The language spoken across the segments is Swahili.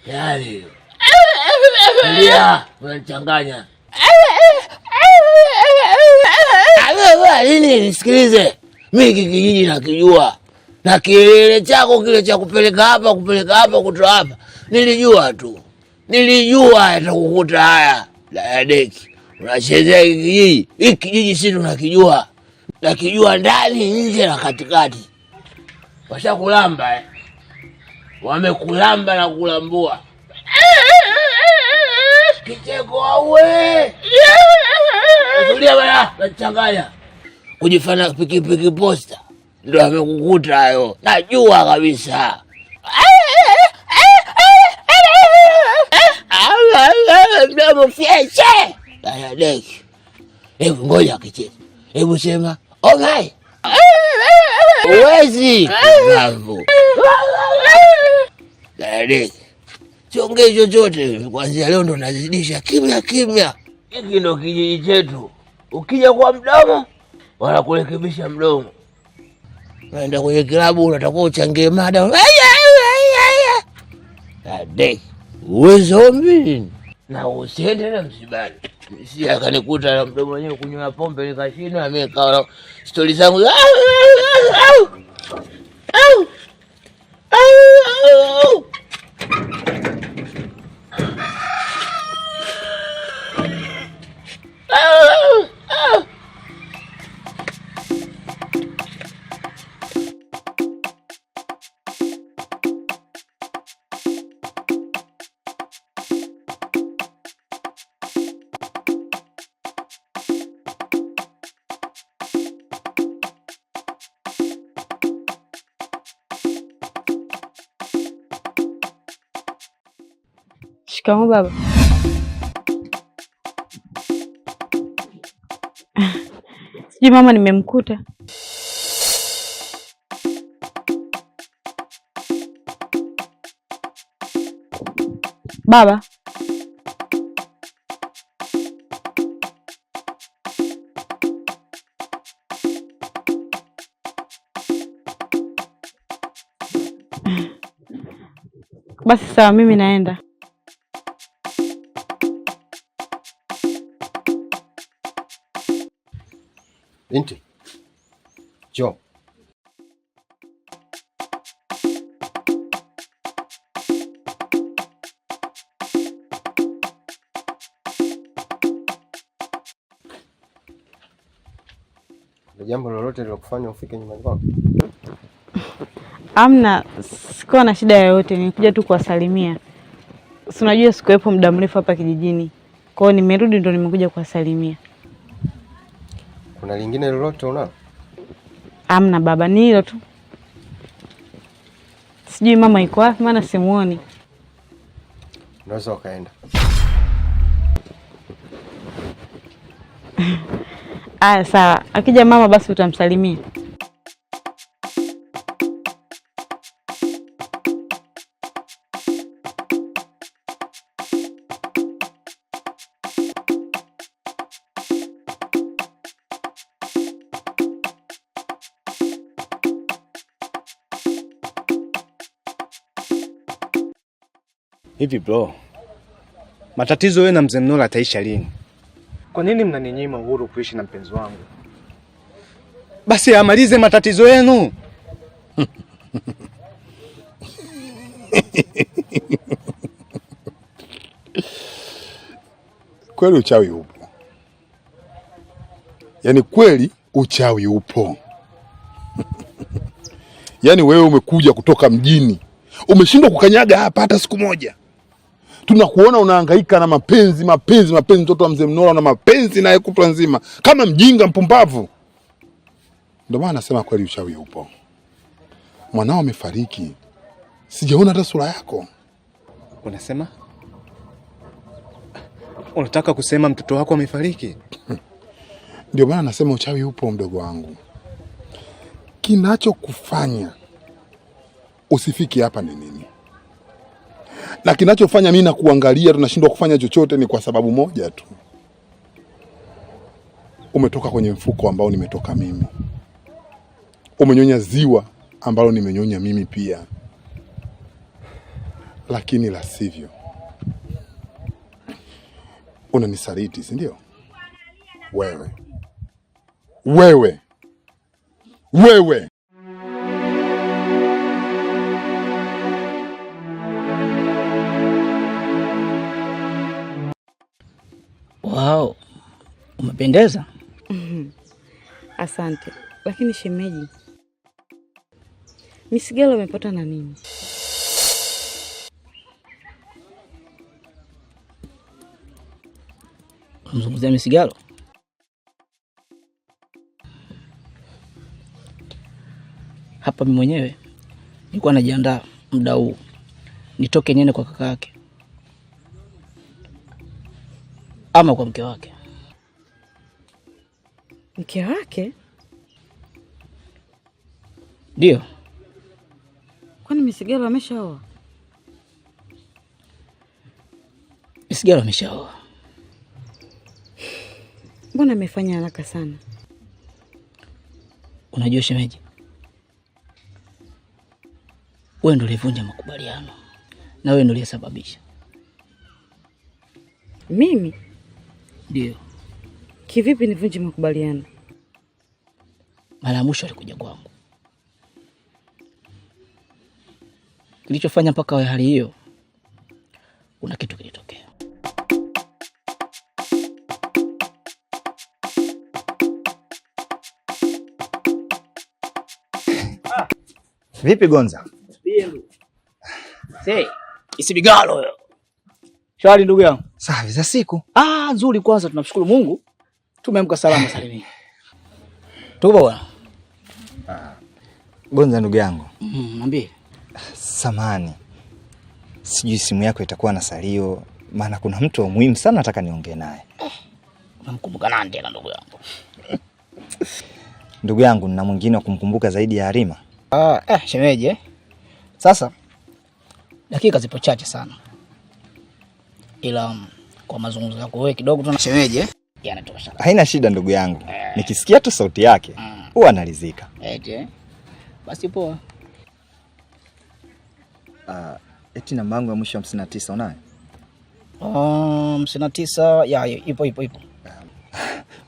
Yale. Lia, unachanganya. Nini nisikilize? Mimi kijiji nakijua. Na kilele chako kile cha kupeleka hapa kutoa hapa. Nilijua tu. Nilijua atakukuta haya. La deki. Unachezea kijiji. Hiki kijiji sisi tunakijua. Nakijua ndani, nje na katikati. Washakulamba Wamekulamba na kulambua. Kicheko awe. Tulia bwana, nachanganya. Kujifanya pikipiki posta. Ndio amekukuta hayo. Najua kabisa. Mdomo fieshe. Daya deki. Hebu ngoja kicheze. Hebu sema, "Oh my." Uwezi. Bravo. Daya deki. Siongee chochote, kuanzia leo ndo nazidisha kimya. Hiki ndo kijiji chetu. Ukija kwa mdomo, wanakurekebisha mdomo. Naenda kwenye klabu unatakiwa uchangie mada. Ade, uwezo mbili. Na usiende na msibani. Si akanikuta na mdomo wenyewe kunywa pombe nikashindwa mimi kawa stori zangu. Shikamoo baba. Sijui mama nimemkuta. Baba. Basi sawa, mimi naenda. Binti, njoo. Kuna jambo lolote lilokufanya ufike nyumbani kwako? Amna, sikuwa na shida yoyote, nilikuja tu kuwasalimia. Si unajua sikuwepo muda mrefu hapa kijijini. Kwa hiyo nimerudi ndo nimekuja kuwasalimia. Kuna lingine lolote unalo? Amna baba, ni hilo tu. Sijui mama yuko wapi maana simuoni. Unaweza ukaenda. Aya sawa, akija mama basi utamsalimia. Hivi bro, matatizo wewe na mzee Mnola ataisha lini? Kwa nini mnaninyima uhuru kuishi na mpenzi wangu? Basi amalize matatizo yenu. Kweli uchawi upo. Yaani kweli uchawi upo. Yaani wewe umekuja kutoka mjini. Umeshindwa kukanyaga hapa hata siku moja. Tunakuona unahangaika na mapenzi, mtoto wa mzee Mnola na mapenzi na kutwa nzima. Kama mjinga mpumbavu. Ndio maana nasema kweli uchawi upo. Mwanao amefariki. Sijaona hata sura yako. Unasema? Unataka kusema mtoto wako amefariki? Ndio maana nasema uchawi upo mdogo wangu. Kinachokufanya usifiki hapa ni nini? Na kinachofanya mimi na kuangalia tunashindwa kufanya chochote ni kwa sababu moja tu. Umetoka kwenye mfuko ambao nimetoka mimi. Umenyonya ziwa ambalo nimenyonya mimi pia. lakini la sivyo unanisaliti, si ndio? Wewe. Wow, umependeza. Asante. Lakini shemeji, Misigalo amepata na nini? Mzungumzia Misigalo? Hapa mimi mwenyewe nilikuwa najiandaa muda huu nitoke niende kwa kaka yake ama kwa mke wake. Mke wake? Ndio. Kwani Misigalo ameshaoa? Misigalo ameshaoa. Mbona amefanya haraka sana? Unajua shemeji, wewe ndio ulivunja makubaliano na wewe ndio uliyesababisha. Mimi? Ndio. Kivipi nivunje makubaliano? Mara ya mwisho alikuja kwangu. Kilichofanya mpaka wa hali hiyo, kuna kitu kilitokea. Vipi Gonza? Isigalo wewe. Shwari ndugu yangu. Safi za siku. Nzuri kwanza tunamshukuru Mungu. Tumeamka salama salimini. Tuko bwana. Gonza ndugu yangu. Niambie. Samahani. Sijui simu yako itakuwa na salio, maana kuna mtu wa muhimu sana nataka niongee naye. Unamkumbuka nani tena ndugu yangu? Ndugu yangu, nina mwingine wa kumkumbuka zaidi ya Harima. Shemeji. Sasa dakika zipo chache sana. Ila kwa mazungumzo yako wewe kidogo tuna shemeji yanatosha. Haina shida ndugu yangu. Nikisikia tu sauti yake huwa analizika. Basi poa. Eti namba yangu ya mwisho 59 unayo? 59 ya ipo.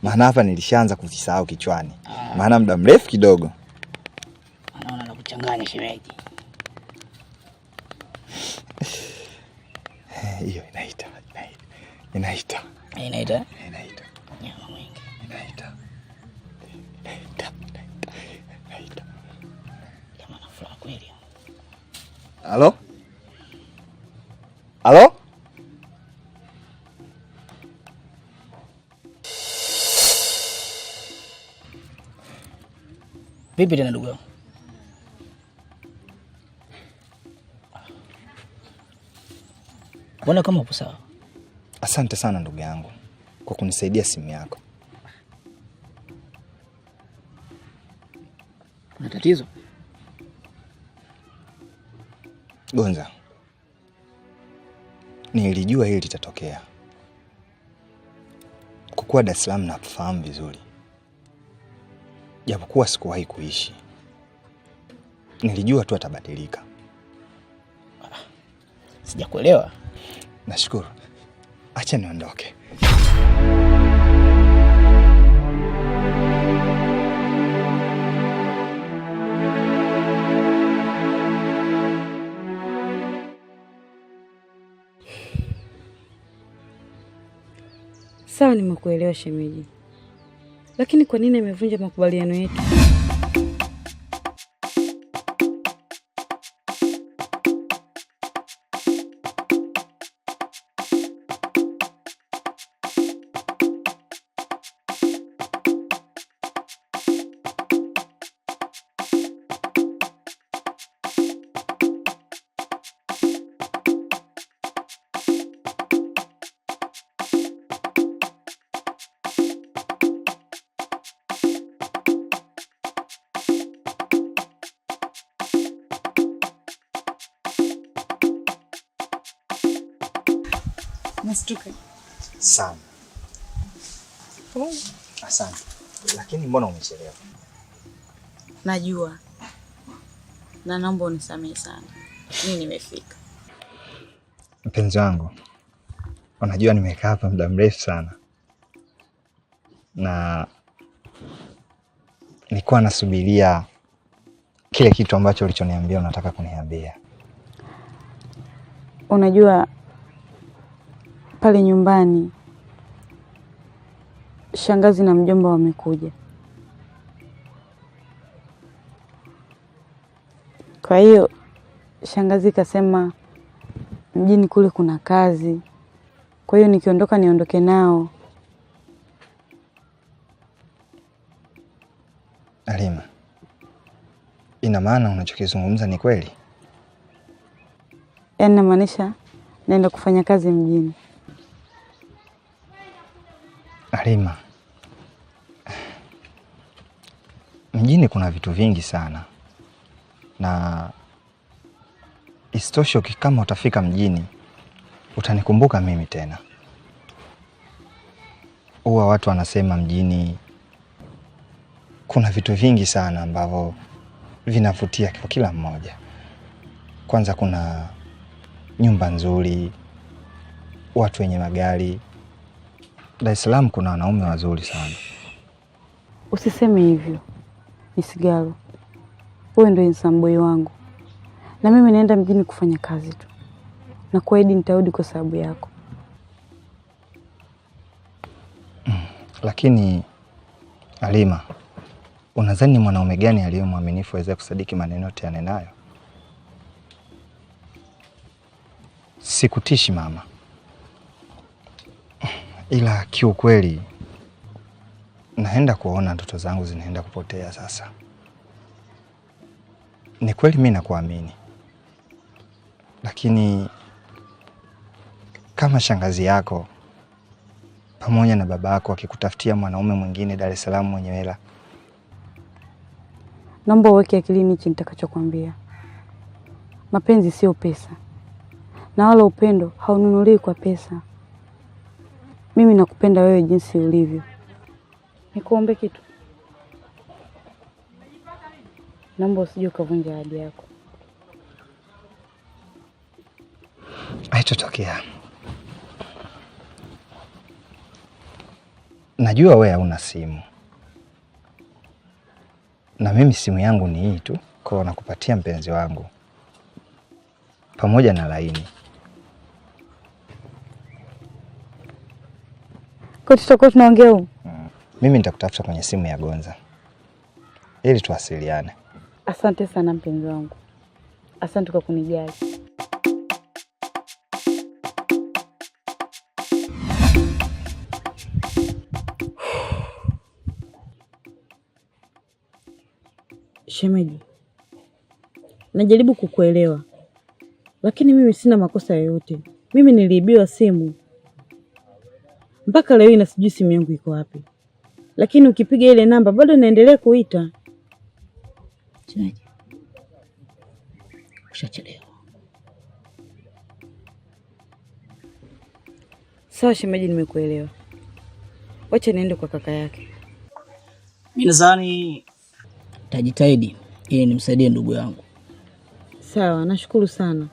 Maana hapa nilishaanza kuzisahau kichwani. Maana muda mrefu kidogo. Anaona nakuchanganya shemeji. Hiyo inaita. Nyama mwingi. Inaita. Jamaa na furaha kweli. Halo? Vipi tena ndugu yangu? Mbona kama upo sawa? Asante sana ndugu yangu kwa kunisaidia simu yako. Kuna tatizo? Gonza, nilijua hili litatokea. Kukua Dar es Salaam na kufahamu vizuri. Japokuwa sikuwahi kuishi. Nilijua tu atabadilika. Sijakuelewa. Nashukuru. Acha niondoke. Sawa, nimekuelewa shemeji. Lakini kwa nini amevunja makubaliano yetu? Nastuka sana. Asante. Lakini mbona umechelewa? Najua. Na naomba unisamehe sana. Mimi nimefika. Mpenzi wangu, unajua nimekaa hapa muda mrefu sana na nilikuwa nasubiria kile kitu ambacho ulichoniambia unataka kuniambia. Unajua pale nyumbani shangazi na mjomba wamekuja. Kwa hiyo shangazi kasema mjini kule kuna kazi. Kwa hiyo nikiondoka niondoke nao. Halima, ina maana unachokizungumza ni kweli? Yaani namaanisha naenda kufanya kazi mjini. Halima, mjini kuna vitu vingi sana, na isitoshe kama utafika mjini utanikumbuka mimi tena. Huwa watu wanasema mjini kuna vitu vingi sana ambavyo vinavutia kwa kila mmoja. Kwanza kuna nyumba nzuri, watu wenye magari. Dar es Salaam kuna wanaume wazuri sana. Usiseme hivyo, Misigaro. Wewe ndio insamboi wangu. Na mimi naenda mjini kufanya kazi tu. Na kuahidi nitarudi kwa sababu yako. Lakini Halima, unadhani mwanaume gani aliye mwaminifu aweze kusadiki maneno yote yanenayo? Sikutishi mama, ila kiukweli naenda kuona ndoto zangu zinaenda kupotea sasa. Ni kweli mimi nakuamini, lakini kama shangazi yako pamoja na baba yako akikutafutia mwanaume mwingine Dar es Salaam mwenye hela, naomba uweke akilini hichi nitakachokwambia. Mapenzi sio pesa, na wala upendo haununuliwi kwa pesa. Mimi nakupenda wewe jinsi ulivyo. Nikuombe kitu? Naomba usije ukavunja ahadi yako. Haitotokea. Najua wewe hauna simu, na mimi simu yangu ni hii tu, kwa nakupatia mpenzi wangu pamoja na laini. Kwa tutakuwa tunaongea huko. Mimi nitakutafuta kwenye simu ya Gonza ili tuwasiliane. Asante sana mpenzi wangu. Asante kwa kunijali. Shemeji, najaribu kukuelewa, lakini mimi sina makosa yoyote. Mimi niliibiwa simu. Mpaka leo na sijui simu yangu iko wapi. Lakini ukipiga ile namba bado naendelea kuita. Shemeji, ushachelewa. Sawa shemeji, nimekuelewa. Wacha niende kwa kaka yake. Mimi nadhani tajitahidi ili nimsaidie ndugu yangu. Sawa, nashukuru sana.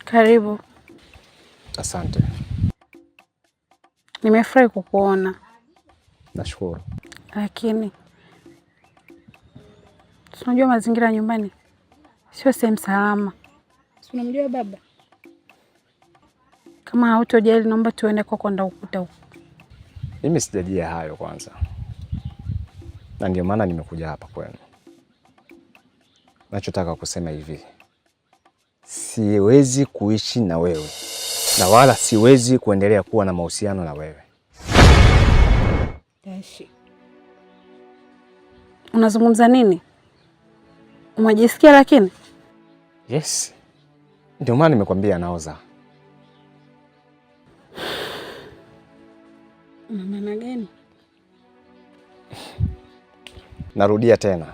Karibu. Asante. Nimefurahi kukuona. Nashukuru. Lakini tunajua mazingira nyumbani sio sehemu salama. Unamjua baba? Kama hautojali naomba tuende kwa kwenda ukuta huko. Mimi sijajia hayo kwanza. Na ndio maana nimekuja hapa kwenu. Nachotaka kusema hivi. Siwezi kuishi na wewe. Na wala siwezi kuendelea kuwa na mahusiano na wewe. Dashi. Unazungumza nini? Umejisikia lakini? Yes. Ndio maana nimekwambia anaoza. Una maana gani? Narudia tena,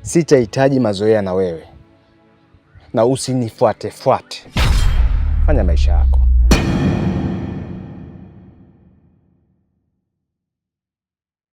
sitahitaji mazoea na wewe, na usinifuate. Fanya maisha yako.